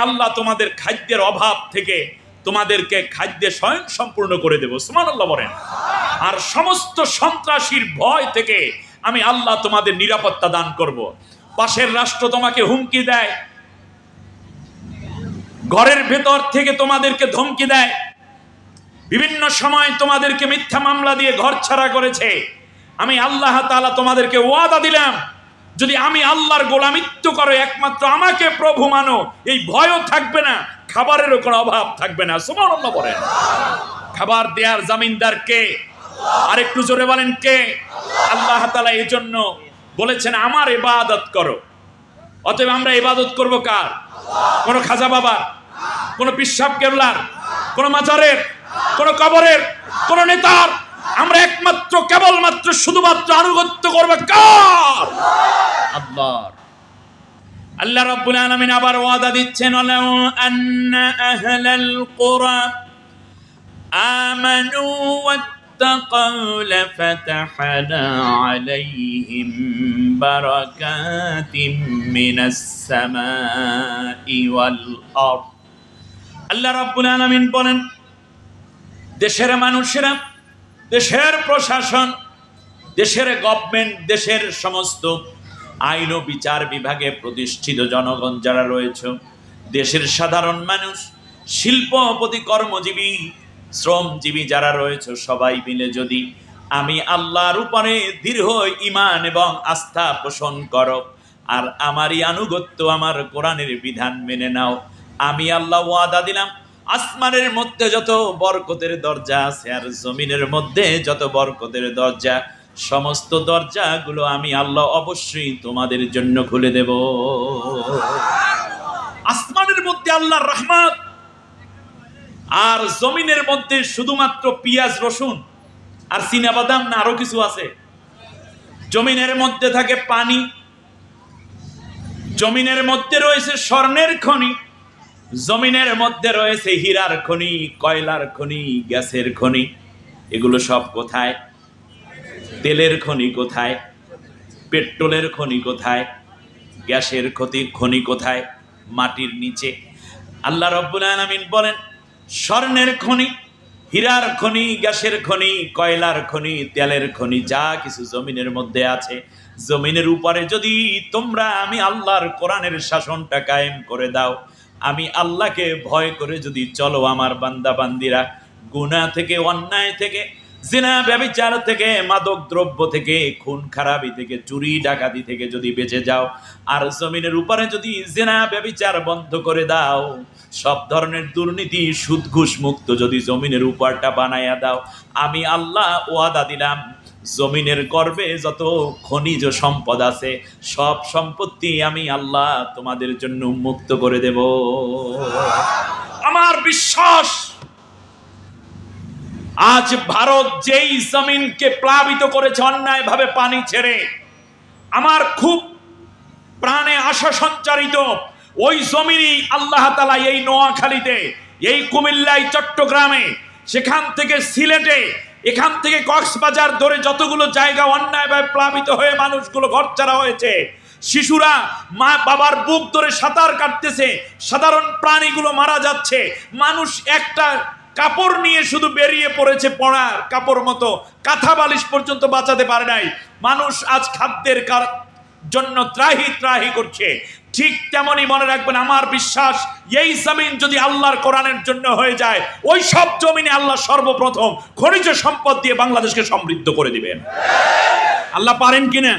আল্লাহ তোমাদের খাদ্যের অভাব থেকে তোমাদেরকে খাদ্যে স্বয়ং সম্পূর্ণ করে দেব, সুবহানাল্লাহ বলেন। আর সমস্ত সন্ত্রাসীর ভয় থেকে আমি আল্লাহ তোমাদের নিরাপত্তা দান করব। পাশের রাষ্ট্র তোমাকে হুমকি দেয়, ঘরের ভেতর থেকে তোমাদেরকে ধমকি দেয়, বিভিন্ন সময় তোমাদেরকে মিথ্যা মামলা দিয়ে ঘর ছাড়া করেছে, আমি আল্লাহ তাআলা তোমাদেরকে ওয়াদা দিলাম, যদি আমি আল্লাহর গোলামিত্ব করো, একমাত্র আমাকে প্রভু মানো, এই ভয়ও থাকবে না, খাবারেরও কোনো অভাব থাকবে না, সুবহানাল্লাহ বলেন। খাবার দেয়ার জামিনদার কে? আর একটু জোরে বলেন কে? আল্লাহ তাআলা এই জন্য বলেছেন আমার ইবাদত করো। অতএব আমরা ইবাদত করব কার? কোন খাজা বাবার, কোন পিসাব কেবলার, কোন মাজারের, কোন কবরের, কোন নেতার? আমরা একমাত্র কেবলমাত্র শুধুমাত্র আনুগত্য করব কার? আল্লাহর। আল্লাহ রাব্বুল আলামিন আবার ওয়াদা দিচ্ছেন, ওয়ালাউ আন্না আহলাল কুরা আমানু ওয়াত্তাকাউ লাফাতাহনা আলাইহিম বারাকাতিম মিনাস সামাই ওয়াল আরদ। আল্লাহ রাব্বুল আলামিন বলেন, দেশের মানুষেরা, দেশের প্রশাসন, দেশের গভর্নমেন্ট, দেশের সমস্ত আইন ও বিচার বিভাগে প্রতিষ্ঠিত জনগণ যারা রয়েছে, দেশের সাধারণ মানুষ, শিল্পপতি, কর্মজীবী, শ্রমজীবী যারা রয়েছে, সবাই মিলে যদি আমি আল্লাহর উপরে দৃঢ় ঈমান এবং আস্থা পোষণ করো আর আমারই আনুগত্য, আমার কোরআনের বিধান মেনে নাও, আমি আল্লাহ ওয়াদা দিলাম, আসমানের মধ্যে যত বরকতের দরজা আছে আর জমিনের মধ্যে যত বরকতের দরজা, সমস্ত দরজাগুলো আমি আল্লাহ অবশ্যই তোমাদের জন্য খুলে দেব। আসমানের মধ্যে আল্লাহর রহমত, আর জমিনের মধ্যে শুধুমাত্র পেঁয়াজ রসুন আর চীনা বাদাম না আরো কিছু আছে? জমিনের মধ্যে থাকে পানি, জমিনের মধ্যে রয়েছে স্বর্ণের খনি, জমিনের মধ্যে রয়েছে হীরার খনি, কয়লার খনি, গ্যাসের খনি। এগুলো সব কোথায়? তেলের খনি কোথায়? পেট্রোলের খনি কোথায়? গ্যাসের খনি কোথায়? মাটির নিচে। আল্লাহ রাব্বুল আলামিন বলেন, স্বর্ণের খনি, হীরার খনি, গ্যাসের খনি, কয়লার খনি, তেলের খনি, যা কিছু জমিনের মধ্যে আছে, জমিনের উপরে যদি তোমরা আমি আল্লাহর কোরআনের শাসনটা কায়েম করে দাও, আমি আল্লাহকে ভয় করে যদি চলো, আমার বান্দা বান্দিরা গুনাহ থেকে, অন্যায় থেকে, জিনা ব্যভিচার থেকে, মাদক দ্রব্য থেকে, খুন খারাপি থেকে, চুরি ডাকাতি থেকে যদি বেঁচে যাও, আর জমিনের উপরে যদি জিনা ব্যভিচার বন্ধ করে দাও, সব ধরনের দুর্নীতি, সুদ ঘুষ মুক্ত যদি জমিনের উপরটা বানায়া দাও, আমি আল্লাহ ওয়াদা দিলাম, জমিনের গর্ভে যত খনিজ সম্পদ আছে সব সম্পত্তি আমি আল্লাহ তোমাদের জন্য মুক্ত করে দেব। আমার বিশ্বাস, আজ ভারত যেই জমিনকে প্লাবিত করেছে অন্যায় ভাবে পানি ছেড়ে, আমার খুব প্রাণে আশা সঞ্চারিত, ওই জমিনই আল্লাহ তাআলা এই নোয়াখালীতে, এই কুমিল্লায়, চট্টগ্রামে, সেখান থেকে সিলেটে, এখান থেকে কক্সবাজার ধরে যতগুলো জায়গা অন্যায়ভাবে প্লাবিত হয়ে মানুষগুলো ঘরছাড়া হয়েছে, শিশুরা মা বাবার বুক ধরে সাঁতার কাটতেছে, সাধারণ প্রাণীগুলো মারা যাচ্ছে, মানুষ একটা কাপড় নিয়ে শুধু বেরিয়ে পড়েছে, পড়ার কাপড় মতো, কাঁথা বালিশ পর্যন্ত বাঁচাতে পারে নাই, মানুষ আজ খাদ্যের জন্য ত্রাহি ত্রাহি করছে। ঠিক তেমনি মনে রাখবেন, আমার বিশ্বাস, এই জমিন যদি আল্লাহর কোরআনের জন্য হয়ে যায়, ওই সব জমিনে আল্লাহ সর্বপ্রথম খনিজ সম্পদ দিয়ে বাংলাদেশকে সমৃদ্ধ করে দিবেন। আল্লাহ পারেন কিনা?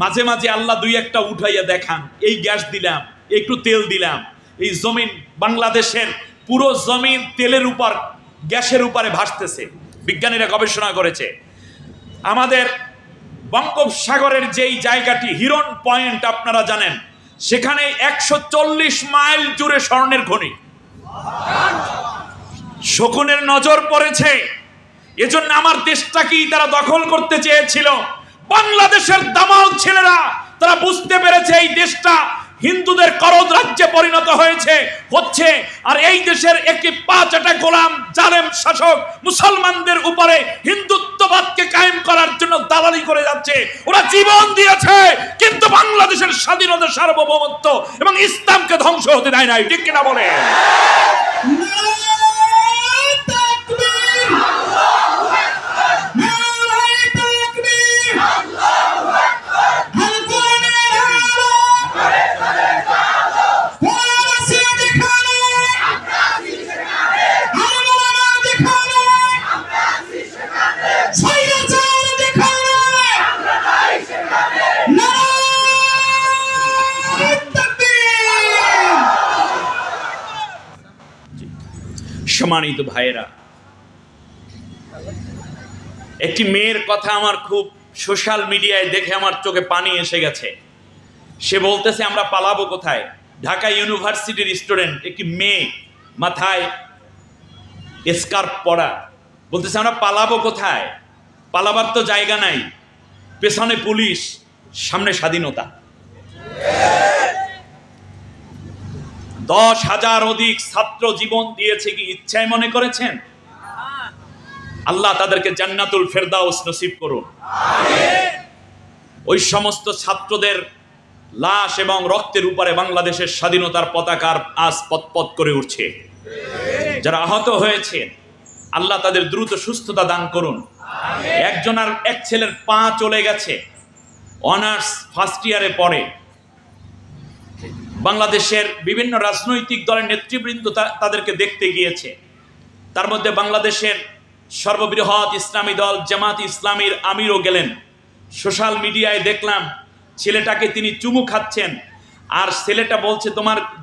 মাঝে মাঝে আল্লাহ দুই একটা উঠাইয়া দেখান, এই গ্যাস দিলাম, একটু তেল দিলাম, এই জমিন, বাংলাদেশের পুরো জমিন তেলের উপর, গ্যাসের উপরে ভাসতেছে। বিজ্ঞানীরা গবেষণা করেছে, আমাদের বঙ্গোপসাগরের যেই জায়গাটি হিরন পয়েন্ট আপনারা জানেন, সেখানে 140 মাইল জুড়ে স্বর্ণের খনি। শকুনের নজর পড়েছে, এজন্য আমার দেশটাকেই তারা দখল করতে চেয়েছিল। বাংলাদেশের দামাল ছেলেরা তারা বুঝতে পেরেছে এই দেশটা হিন্দুদের করদ রাজ্যে পরিণত হচ্ছে। আর এই দেশের একটি পাঁচটা গোলাম জালেম শাসক মুসলমানদের উপরে হিন্দুত্ববাদকে কায়েম করার জন্য দালালি করে যাচ্ছে। ওরা জীবন দিয়েছে, কিন্তু বাংলাদেশের স্বাধীনতা, সার্বভৌমত্ব এবং ইসলামকে ধ্বংস হতে দেয় নাই। ঠিক কিনা বলে? সম্মানিত ভাইয়েরা, একটি মেয়ের কথা আমার খুব সোশ্যাল মিডিয়ায় দেখে আমার চোখে পানি এসে গেছে। সে বলতেছে আমরা পালাবো কোথায়? ঢাকা ইউনিভার্সিটির স্টুডেন্ট, একটি মেয়ে, মাথায় স্কার্ফ পরা, বলতেছে আমরা পালাবো কোথায়? পালাবার তো জায়গা নাই, পেছনে পুলিশ, সামনে স্বাধীনতা। 10,000 অধিক ছাত্র জীবন দিয়েছে, কি ইচ্ছায় মনে করেছেন? আল্লাহ তাদেরকে জান্নাতুল ফেরদাউস নসিব করুন। ওই সমস্ত ছাত্রদের লাশ এবং রক্তের উপরে বাংলাদেশের স্বাধীনতার পতাকার আজ পতপত করে উঠছে। যারা আহত হয়েছেন, আল্লাহ তাদের দ্রুত সুস্থতা দান করুন। এক ছেলের পা চলে গেছে, অনার্স ফার্স্ট ইয়ারে পড়ে। বাংলাদেশের বিভিন্ন রাজনৈতিক দলের নেতৃবৃন্দ তাদেরকে দেখতে গিয়েছে। তার মধ্যে বাংলাদেশের সর্ববৃহৎ ইসলামী দল জামাত ইসলামীর আমিরও গেলেন। সোশ্যাল মিডিয়ায় দেখলাম ছেলেটাকে তিনি চুমু খাচ্ছেন, আর ছেলেটা বলছে,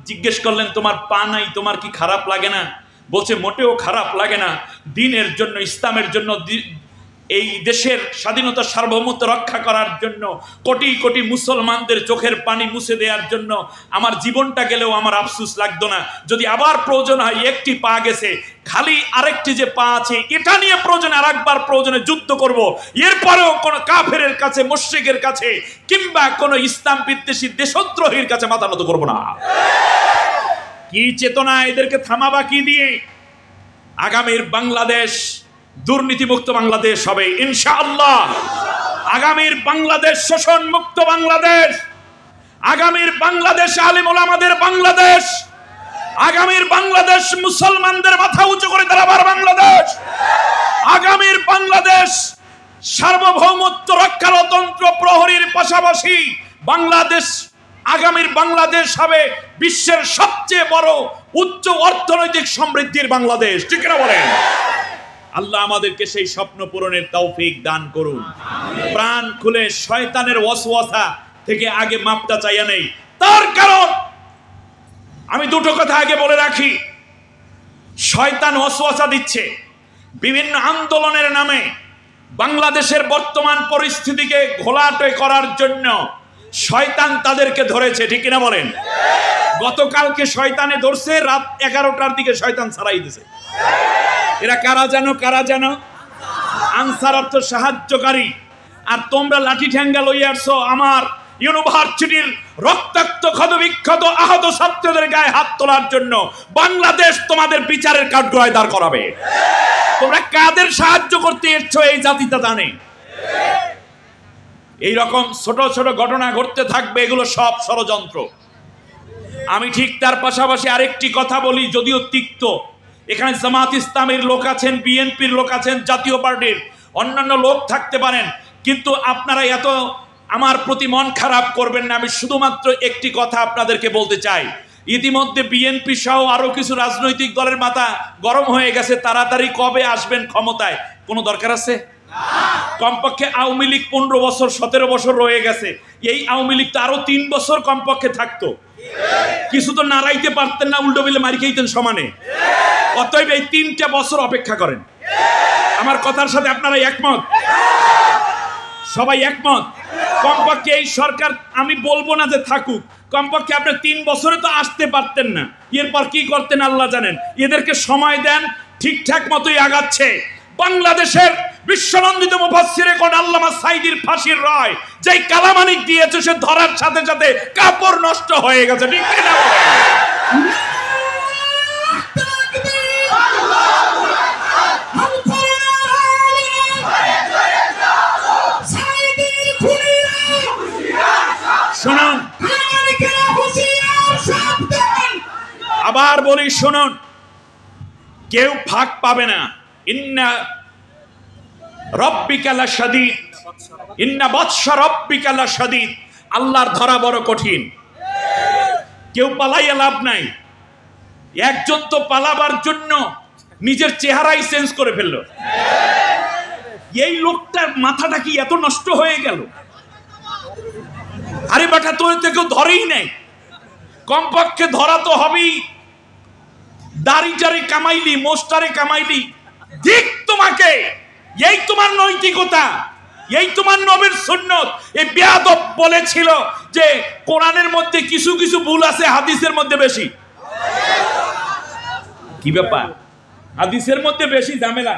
জিজ্ঞেস করলেন তোমার পা নাই, তোমার কি খারাপ লাগে না? বলছে মোটেও খারাপ লাগে না। দিনের জন্য, ইসলামের জন্য, এই দেশের স্বাধীনতা সার্বভৌমত্ব রক্ষা করার জন্য, কোটি কোটি মুসলমানদের চোখের পানি মুছে দেওয়ার জন্য আমার জীবনটা গেলেও আমার আফসোস লাগতো না। যদি আবার প্রয়োজন হয়, একটি পা গেছে, খালি আরেকটি যে পা আছে এটা নিয়ে প্রয়োজনে আরেকবার প্রয়োজনে যুদ্ধ করব। এরপরেও কোনো কাফেরের কাছে, মুশরিকের কাছে, কিংবা কোনো ইসলাম বিদ্বেষী দেশদ্রোহীর কাছে মাথা নত করব না। কি চেতনা এদেরকে থামাবা কি দিয়ে? আগামীর বাংলাদেশ দুর্নীতিমুক্ত বাংলাদেশ হবে ইনশাআল্লাহ। আগামীর বাংলাদেশ শোষণ মুক্ত বাংলাদেশ, আগামীর বাংলাদেশ আলেম ওলামাদের বাংলাদেশ, আগামীর বাংলাদেশ মুসলমানদের মাথা উঁচু করে দাঁড়াবার বাংলাদেশ, আগামীর বাংলাদেশ সার্বভৌমত্ব রক্ষার অতন্ত্র প্রহরীর পাশাপাশি বাংলাদেশ, আগামীর বাংলাদেশ হবে বিশ্বের সবচেয়ে বড় উচ্চ অর্থনৈতিক সমৃদ্ধির বাংলাদেশ। ঠিক না বলেন? আল্লাহ আমাদেরকে সেই স্বপ্ন পূরণের তৌফিক দান করুন। প্রাণ খুলে শয়তানের ওয়াসওয়াসা থেকে আগে মাপটা চাইয়া নেই। তার কারণ আমি দুটো কথা আগে বলে রাখি। শয়তান ওয়াসওয়াসা দিচ্ছে বিভিন্ন আন্দোলনের নামে, বাংলাদেশের বর্তমান পরিস্থিতিকে ঘোলাটে করার জন্য শয়তান তাদেরকে ধরেছে। ঠিক কিনা বলেন? গতকালকে শয়তানে ধরছে, রাত 11টার দিকে শয়তান ছাড়াই দিছে। এরা কারা জানো? আনসার অর্থ সাহায্যকারী। আর তোমরা লাঠি ঠ্যাঙ্গা লইয়া আসছো আমার ইউনিভার্সিটির রক্তাক্ত ক্ষতবিক্ষত আহত ছাত্রদের গায়ে হাত তোলার জন্য। বাংলাদেশ তোমাদের বিচারের কাঠগড়ায় দাঁড় করাবে। তোমরা কাদের সাহায্য করতে এসছো এই জাতিটা জানে। এইরকম ছোট ছোট ঘটনা ঘটতে থাকবে, এগুলো সব ষড়যন্ত্র। আমি ঠিক তার পাশাপাশি আরেকটি কথা বলি, যদিও তিক্ত। এখানে জামাত ইসলামের লোক আছেন, বিএনপির লোক আছেন, জাতীয় পার্টির অন্যান্য লোক থাকতে পারেন, কিন্তু আপনারা এত আমার প্রতি মন খারাপ করবেন না। আমি শুধুমাত্র একটি কথা আপনাদেরকে বলতে চাই। ইতিমধ্যে বিএনপি সহ আরো কিছু রাজনৈতিক দলের মাথা গরম হয়ে গেছে, তাড়াতাড়ি কবে আসবেন ক্ষমতায়, কোনো দরকার আছে? কমপক্ষে আওয়ামী লীগ 15 বছর 17 বছর রয়ে গেছে। এই আওয়ামী লীগ তো আরো 3 বছর কমপক্ষে থাকতো। কিছু তো নাড়াইতে পারতেন না, উল্টো বিলে মারি খাইতেন সমানে। অতএব এই 3টা বছর অপেক্ষা করেন। আমার কথার সাথে আপনারা একমত? সবাই একমত? কমপক্ষে এই সরকার, আমি বলবো না যে থাকুক, কমপক্ষে আপনি 3 বছরে তো আসতে পারতেন না। এরপর কি করতেন আল্লাহ জানেন। এদেরকে সময় দেন, ঠিকঠাক মতোই আগাচ্ছে। বাংলাদেশের বিশ্বনন্দিত মুফাসসিরে কোন আল্লামা সাইদির ফাঁসির রায় যেই কালামানিক দিয়েছে সে ধরার সাথে সাথে কাপড় নষ্ট হয়ে গেছে, ঠিক কিনা? শুনুন, আবার বলি শুনুন, কেউ ফাঁক পাবে না। ইন্না রাব্বিকা লাশাদীদ, ইন্না বাতশা রাব্বিকা লাশাদীদ। আল্লাহর ধরা বড় কঠিন। কেউ পালাইয়া লাভ নাই। একজন তো পালাবার জন্য নিজের চেহারাই চেঞ্জ করে ফেললো। এই লোকটার মাথাটা কি এত নষ্ট হয়ে গেল? আরে বেটা, তোর কেউ ধরেই নাই, কমপক্ষে ধরা তো হবেই। দাড়িটারে কামাইলি, মোস্টারে কামাইলি, ঠিক তোমাকে। এই তোমার নৈতিকতা, এই তোমার নবীর সুন্নত। এই বেয়াদব বলেছিল যে কোরআনের মধ্যে কিছু কিছু ভুল আছে, হাদিসের মধ্যে বেশি। কি ব্যাপার? হাদিসের মধ্যে বেশি ঝামেলা,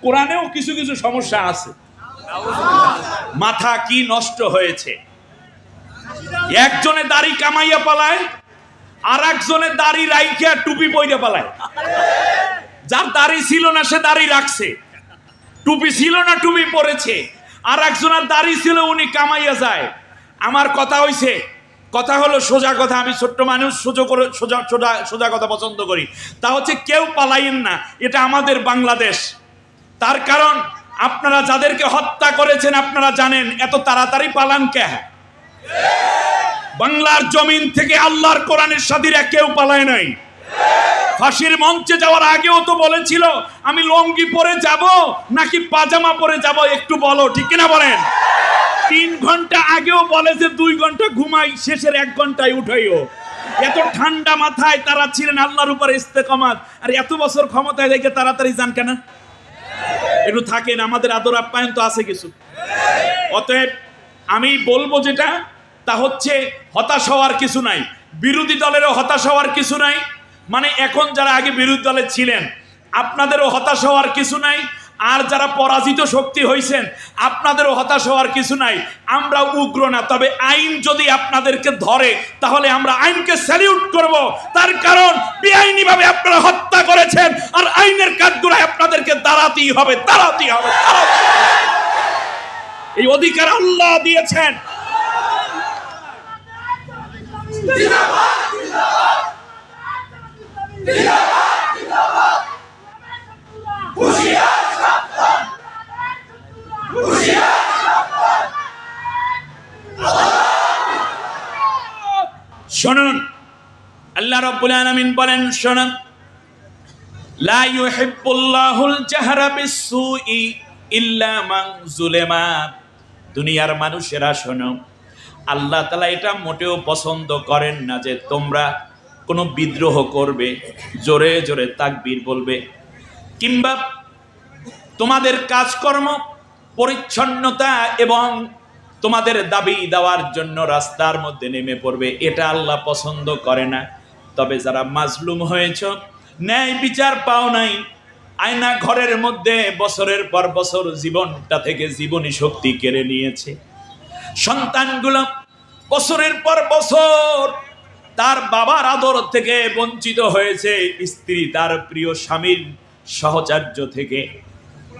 কোরআনেও কিছু কিছু সমস্যা আছে। মাথা কি নষ্ট হয়েছে? একজনে দাড়ি কামাইয়া পালায়, আর একজনে দাড়ি রাইখা টুপি পইরা পালায়। যার দাড়ি ছিল না সে দাড়ি রাখছে, টুপি ছিল না টুপি পরেছে। আর একজনের দাড়ি ছিল, উনি কামাইয়া যায়। আমার কথা হইছে, কথা হলো সোজা কথা। আমি ছোট্ট মানুষ, সোজা কথা পছন্দ করি। তা হচ্ছে কেউ পালাইন না, এটা আমাদের বাংলাদেশ। তার কারণ আপনারা যাদেরকে হত্যা করেছেন আপনারা জানেন এত তাড়াতাড়ি পালান কে? বাংলার জমিন থেকে আল্লাহর কোরআনের সাথীরা কেউ পালায় নাই। ফাঁসির মঞ্চে যাওয়ার আগেও তো বলেছিল আমি লঙ্গি পরে যাব নাকি পাজামা পরে যাব, একটু বলো, ঠিক কিনা বলেন? 3 ঘন্টা আগেও বলে যে 2 ঘন্টা ঘুমাই, শেষের 1 ঘন্টায় উঠাইও। এত ঠান্ডা মাথায় তারা ছিলেন, আল্লাহর উপর ইস্তেকামাত। আর এত বছর ক্ষমতায় রেখে তাড়াতাড়ি যান কেন? একটু থাকেন, আমাদের আদর আপ্যায়ন তো আছে কিছু। অতএব আমি বলবো যেটা, তা হচ্ছে হতাশ হওয়ার কিছু নাই। বিরোধী দলেরও হতাশ হওয়ার কিছু নাই। মানে এখন যারা আগে বিরোধী দলে ছিলেন আপনাদেরও হতাশ হওয়ার কিছু নাই। আর যারা পরাজিত শক্তি হয়েছেন আপনাদেরও হতাশ হওয়ার কিছু নাই। আমরা উগ্র না, তবে আইন যদি আপনাদেরকে ধরে তাহলে আমরা আইনকে স্যালিউট করব। তার কারণ বেআইনিভাবে আপনারা হত্যা করেছেন, আর আইনের কাঠগড়ায় আপনাদেরকে দাঁড়াতেই হবে, দাঁড়াতেই হবে। এই অধিকার আল্লাহ দিয়েছেন। শুনুন, আল্লাহ রাব্বুল আলামিন বলেন, শুনুন, লা ইউহিব্বুল্লাহুল জাহরা বিসসুই ইল্লা মান যুলিমা। দুনিয়ার মানুষেরা শোনো, আল্লাহ তাআলা এটা মোটেও পছন্দ করেন না যে তোমরা কোনো বিদ্রোহ করবে, জোরে জোরে তাকবীর বলবে, কিংবা তোমাদের কাজকর্ম পরিচ্ছন্নতা এবং তোমাদের দাবি দেওয়ার জন্য রাস্তার মধ্যে নেমে পড়বে। এটা আল্লাহ পছন্দ করে না। তবে যারা মাজলুম হয়েছ, ন্যায় বিচার পাও নাই, আয়না ঘরের মধ্যে বছরের পর বছর জীবনটা থেকে জীবনী শক্তি কেড়ে নিয়েছে, সন্তানগুলো বছরের পর বছর তার বাবার আদর থেকে বঞ্চিত হয়েছে, স্ত্রী তার প্রিয় স্বামীর সহচর্য থেকে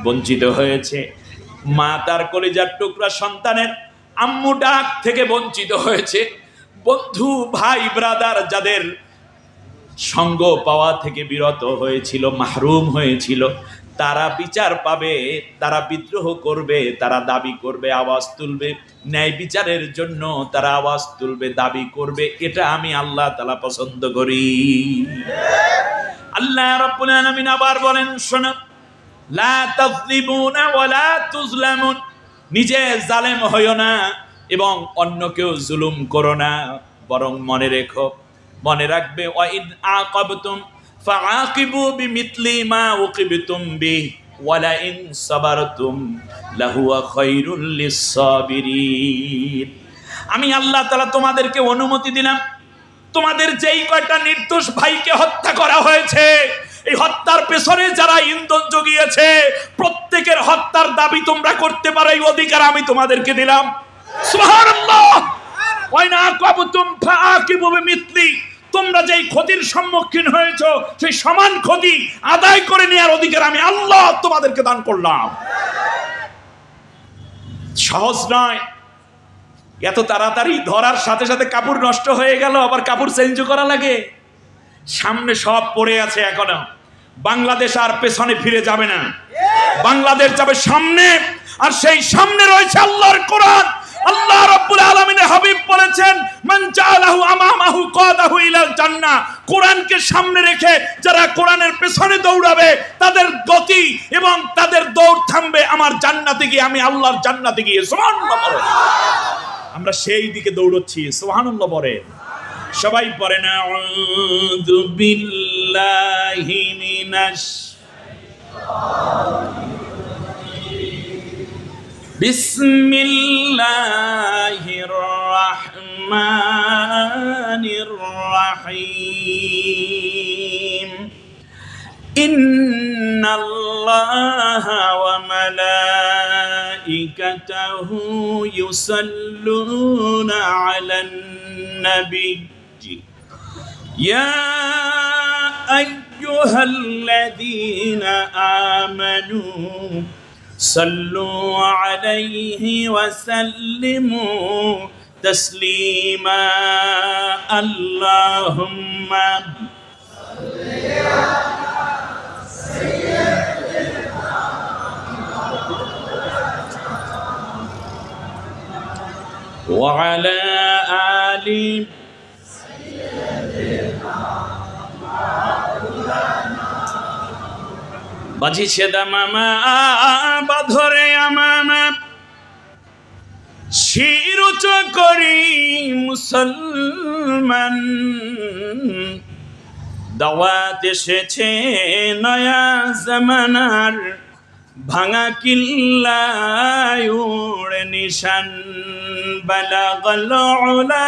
বঞ্চিত হয়েছে, মা তার কলিজার টুকরা সন্তানের আম্মু ডাক থেকে বঞ্চিত হয়েছে, বন্ধু ভাই ব্রাদার যাদের সঙ্গ পাওয়া থেকে বিরত হয়েছিল, মাহরুম হয়েছিল, তারা বিচার পাবে, তারা বিদ্রোহ করবে, তারা দাবি করবে, আওয়াজ তুলবে, ন্যায় বিচারের জন্য তারা আওয়াজ তুলবে, দাবি করবে। এটা আমি আল্লাহ তাআলা পছন্দ করি। আল্লাহ রাব্বুল আলামিন আবার বলেন, শোনো, লা তাযলিমুনা ওয়া লা তুযলামুন। নিজে জালেম হইও না এবং অন্যকেও জুলুম করো না, বরং মনে রেখো, মনে রাখবে, ওয়া ইদ আকাবতুম ফাআকিবু বিমিথলি মা উকিবতুম বিহি ওয়া লা ইন সাবারতুম লাহুয়া খায়রুল লিস-সাবিরিন। আমি আল্লাহ তাআলা তোমাদেরকে অনুমতি দিলাম, তোমাদের যেই কয়টা নির্দোষ ভাইকে হত্যা করা হয়েছে, এই হত্যার পেছনে যারা ইন্ধন জুগিয়েছে প্রত্যেকের হত্যার দাবি তোমরা করতে পারো, এই অধিকার আমি তোমাদেরকে দিলাম। সুবহানাল্লাহ। ওয়া না আকাবতুম ফাআকিবু বিমিথলি, তোমরা যেই ক্ষতির সম্মুখীন হয়েছো সেই সমান ক্ষতি আদায় করে নেওয়ার অধিকার আমি আল্লাহ তোমাদেরকে দান করলাম। সহজ নয়। এত তাড়াতাড়ি ধরার সাথে সাথে কাপড় নষ্ট হয়ে গেল, আবার কাপড় চেঞ্জ করা লাগে। সামনে সব পড়ে আছে এখনো। বাংলাদেশ আর পেছনে ফিরে যাবে না, বাংলাদেশ যাবে সামনে, আর সেই সামনে রয়েছে আল্লাহর কোরআন। আল্লাহ রাব্বুল আলামিনের হাবিব বলেছেন, মান জাআলাহু আমামাহু কাদাহু ইলাল জান্নাহ। কোরআনকে সামনে রেখে যারা কোরআনের পেছনে দৌড়াবে তাদের গতি এবং তাদের দৌড় থামবে আমার জান্নাতে গিয়ে, আমি আল্লাহর জান্নাতে গিয়ে। সুবহানাল্লাহ বলেন। আমরা সেই দিকে দৌড়চ্ছি। সুবহানাল্লাহ বলেন। সবাই পড়ে না আউযু বিল্লাহি মিনাশ বিসমিল্লাহির রাহমানির রাহিম। ইন্নাল্লাহা ওয়া মালাইকাতাহু ইউসাল্লুনা আলান নবী ইয়া আইয়ুহাল্লাযীনা আমানু সাল্লু আলাইহি ওয়া সাল্লিমু তাসলিমা। আল্লাহুম্মা ওয়া আলা আলি বাজিছে দামামা বাধরে আমামা, শির উঁচু করি মুসলমান, দাওয়াত এসেছে নয়া জামানার, ভাঙা কিল্লায় উড়ে নিশান, বালাগাল উলা